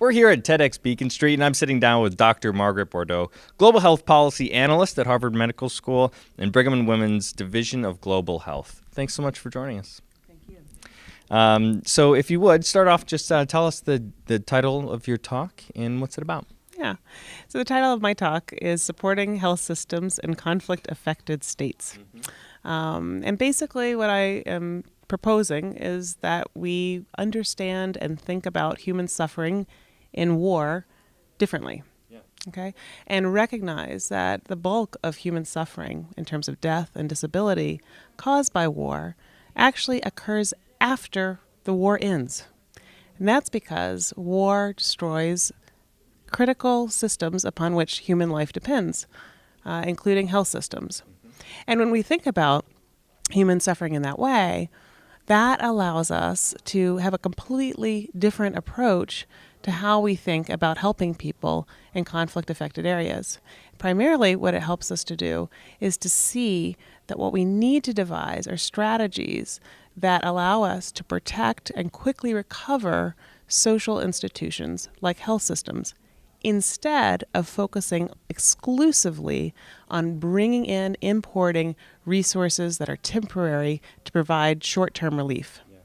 We're here at TEDxBeaconStreet, and I'm sitting down with Dr. Margaret Bourdeaux, Global Health Policy Analyst at Harvard Medical School and Brigham and Women's Division of Global Health. Thanks so much for joining us. Thank you. So if you would, start off, just tell us the title of your talk and what's it about. Yeah. So the title of my talk is Supporting Health Systems in Conflict-Affected States. And basically what I am proposing is that we understand and think about human suffering in war differently. Yeah. Okay? And recognize that the bulk of human suffering in terms of death and disability caused by war actually occurs after the war ends. And that's because war destroys critical systems upon which human life depends, including health systems. And when we think about human suffering in that way, that allows us to have a completely different approach to how we think about helping people in conflict-affected areas. Primarily, what it helps us to do is to see that what we need to devise are strategies that allow us to protect and quickly recover social institutions like health systems, instead of focusing exclusively on bringing in, importing resources that are temporary to provide short-term relief. Yeah.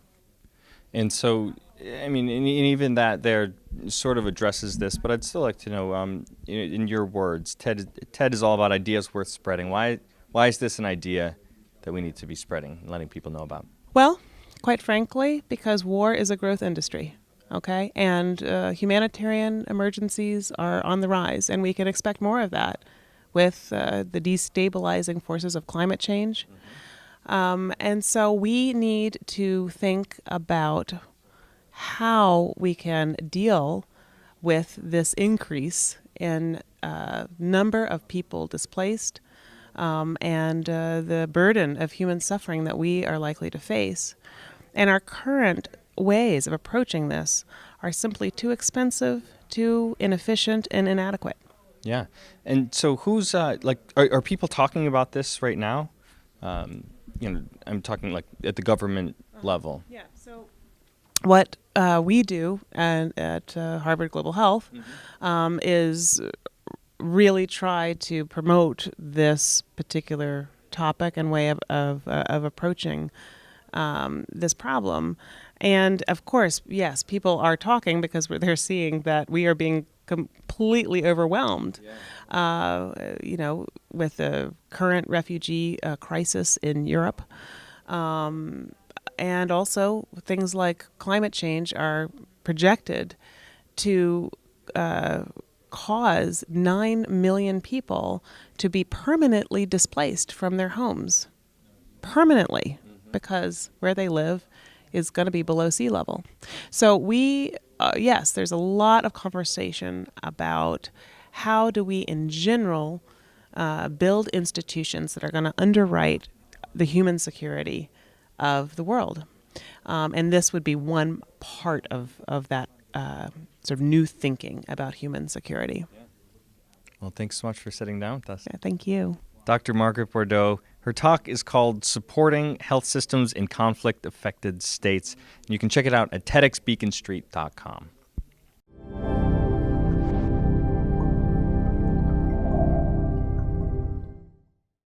And so, I mean, and even that there sort of addresses this, but I'd still like to know, in your words, TED is all about ideas worth spreading. Why is this an idea that we need to be spreading and letting people know about? Well, quite frankly, because war is a growth industry. Okay, and humanitarian emergencies are on the rise, and we can expect more of that with the destabilizing forces of climate change. And so we need to think about how we can deal with this increase in number of people displaced and the burden of human suffering that we are likely to face. And our current ways of approaching this are simply too expensive, too inefficient, and inadequate. Yeah. And so who's, are people talking about this right now? I'm talking like at the government level. Yeah. So what we do at Harvard Global Health is really try to promote this particular topic and way of approaching this problem. And of course, yes, people are talking because they're seeing that we are being completely overwhelmed, with the current refugee crisis in Europe. And also things like climate change are projected to cause 9 million people to be permanently displaced from their homes. Permanently, because where they live is going to be below sea level. So yes, there's a lot of conversation about how do we, in general, build institutions that are going to underwrite the human security of the world. And this would be one part of that sort of new thinking about human security. Yeah. Well, thanks so much for sitting down with us. Yeah, thank you. Dr. Margaret Bourdeaux. Her talk is called Supporting Health Systems in Conflict-Affected States. And you can check it out at TEDxBeaconStreet.com.